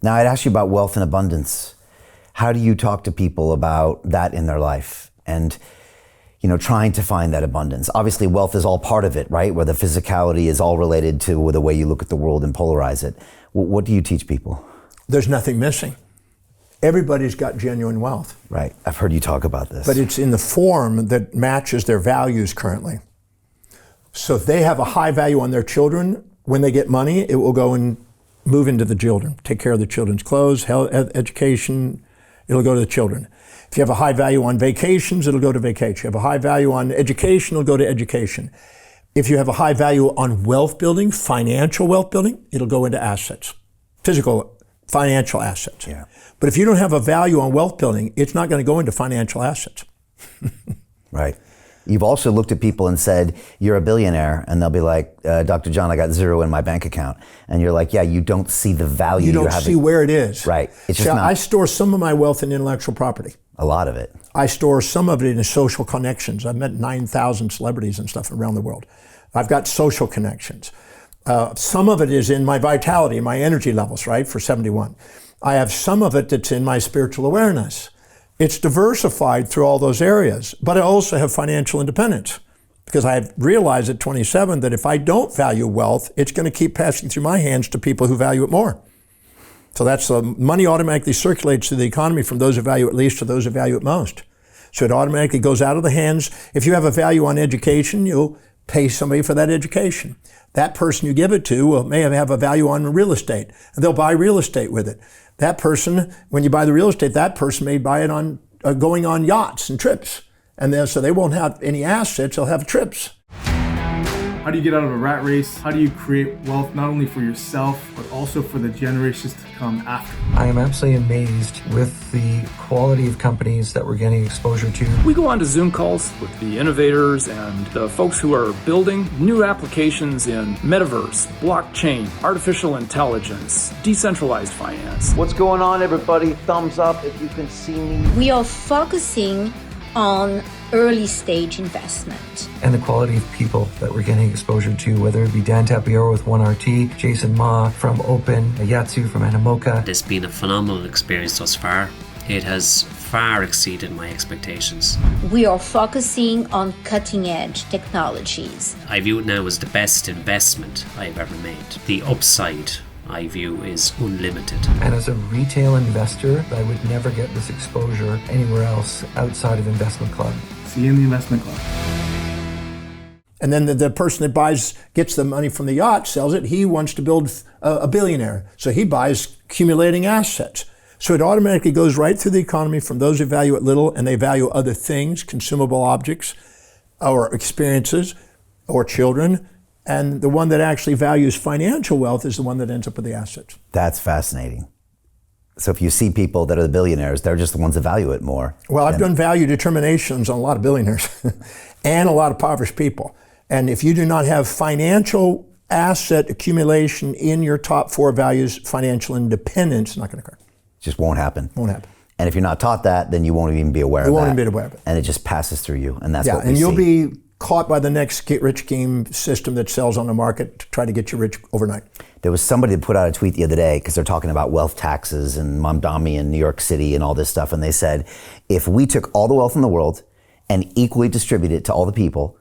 Now, I'd ask you about wealth and abundance. How do you talk to people about that in their life? And, trying to find that abundance. Obviously, wealth is all part of it, right? Where the physicality is all related to the way you look at the world and polarize it. What do you teach people? There's nothing missing. Everybody's got genuine wealth. Right. I've heard you talk about this. But it's in the form that matches their values currently. So if they have a high value on their children, when they get money, it will go and move into the children. Take care of the children's clothes, health, education, it'll go to the children. If you have a high value on vacations, it'll go to vacation. If you have a high value on education, it'll go to education. If you have a high value on wealth building, financial wealth building, it'll go into assets, physical, financial assets. Yeah. But if you don't have a value on wealth building, it's not going to go into financial assets. Right. You've also looked at people and said, you're a billionaire, and they'll be like, Dr. John, I got $0 in my bank account. And you're like, yeah, you don't see the value. You don't see where it is. Right. It's just not. I store some of my wealth in intellectual property. A lot of it. I store some of it in social connections. I've met 9,000 celebrities and stuff around the world. I've got social connections. Some of it is in my vitality, my energy levels, right, for 71. I have some of it that's in my spiritual awareness. It's diversified through all those areas, but I also have financial independence because I've realized at 27 that if I don't value wealth, it's going to keep passing through my hands to people who value it more. So that's money automatically circulates through the economy from those who value it least to those who value it most. So it automatically goes out of the hands. If you have a value on education, you'll pay somebody for that education. That person you give it to may have a value on real estate, and they'll buy real estate with it. That person, when you buy the real estate, that person may buy it on going on yachts and trips. And then, so they won't have any assets, they'll have trips. How do you get out of a rat race? How do you create wealth not only for yourself, but also for the generations to come after? I am absolutely amazed with the quality of companies that we're getting exposure to. We go on to Zoom calls with the innovators and the folks who are building new applications in metaverse, blockchain, artificial intelligence, decentralized finance. What's going on, everybody? Thumbs up if you can see me. We are focusing on early stage investment. And the quality of people that we're getting exposure to, whether it be Dan Tapiero with 1RT, Jason Ma from Open, Yatsu from Animoca. It's been a phenomenal experience thus far. It has far exceeded my expectations. We are focusing on cutting edge technologies. I view it now as the best investment I've ever made. The upside I view is unlimited. And as a retail investor, I would never get this exposure anywhere else outside of Investment Club. See you in the Investment Club. And then the person that gets the money from the yacht, sells it, he wants to build a billionaire. So he buys accumulating assets. So it automatically goes right through the economy from those who value it little and they value other things, consumable objects, or experiences, or children. And the one that actually values financial wealth is the one that ends up with the assets. That's fascinating. So if you see people that are the billionaires, they're just the ones that value it more. Well, I've done value determinations on a lot of billionaires and a lot of impoverished people. And if you do not have financial asset accumulation in your top 4 values, financial independence is not going to occur. Just won't happen. Won't happen. And if you're not taught that, then you won't even be aware of that. You won't even be aware of it. And it just passes through you. And that's what we see. And you'll be caught by the next get-rich scheme system that sells on the market to try to get you rich overnight. There was somebody that put out a tweet the other day because they're talking about wealth taxes and Mamdani in New York City and all this stuff. And they said, if we took all the wealth in the world and equally distributed it to all the people,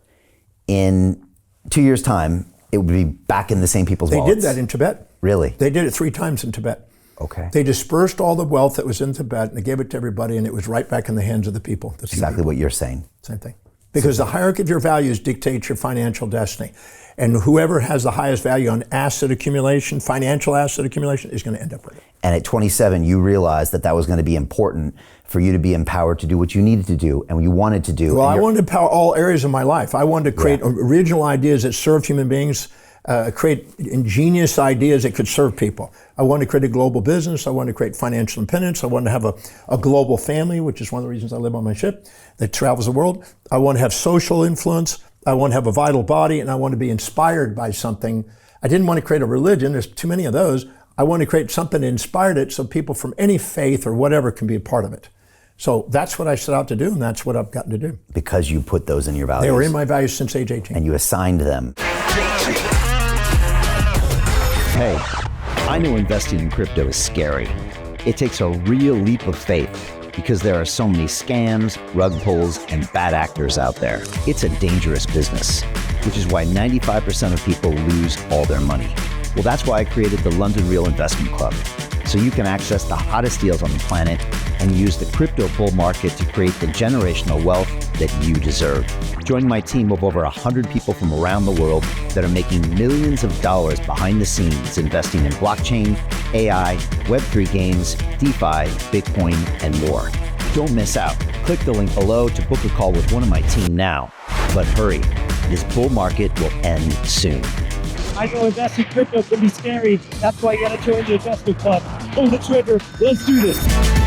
in 2 years' time, it would be back in the same people's wallets. They did that in Tibet. Really? They did it 3 times in Tibet. Okay. They dispersed all the wealth that was in Tibet and they gave it to everybody and it was right back in the hands of the people. That's exactly what you're saying. Same thing. Because the hierarchy of your values dictates your financial destiny. And whoever has the highest value on asset accumulation, financial asset accumulation, is going to end up with it. And at 27, you realized that that was going to be important for you to be empowered to do what you needed to do and what you wanted to do. Well, I wanted to empower all areas of my life. I wanted to create original ideas that serve human beings, create ingenious ideas that could serve people. I wanted to create a global business. I wanted to create financial independence. I wanted to have a global family, which is one of the reasons I live on my ship that travels the world. I want to have social influence. I want to have a vital body, and I want to be inspired by something. I didn't want to create a religion. There's too many of those. I want to create something that inspired it so people from any faith or whatever can be a part of it. So that's what I set out to do, and that's what I've gotten to do. Because you put those in your values. They were in my values since age 18. And you assigned them. Hey, I know investing in crypto is scary. It takes a real leap of faith because there are so many scams, rug pulls, and bad actors out there. It's a dangerous business, which is why 95% of people lose all their money. Well, that's why I created the London Real Investment Club, so you can access the hottest deals on the planet and use the crypto bull market to create the generational wealth that you deserve. Join my team of over 100 people from around the world that are making millions of dollars behind the scenes investing in blockchain, AI, Web3 games, DeFi, Bitcoin, and more. Don't miss out. Click the link below to book a call with one of my team now. But hurry, this bull market will end soon. I know investing in crypto can be scary. That's why you gotta join the investment club. Pull the trigger. Let's do this.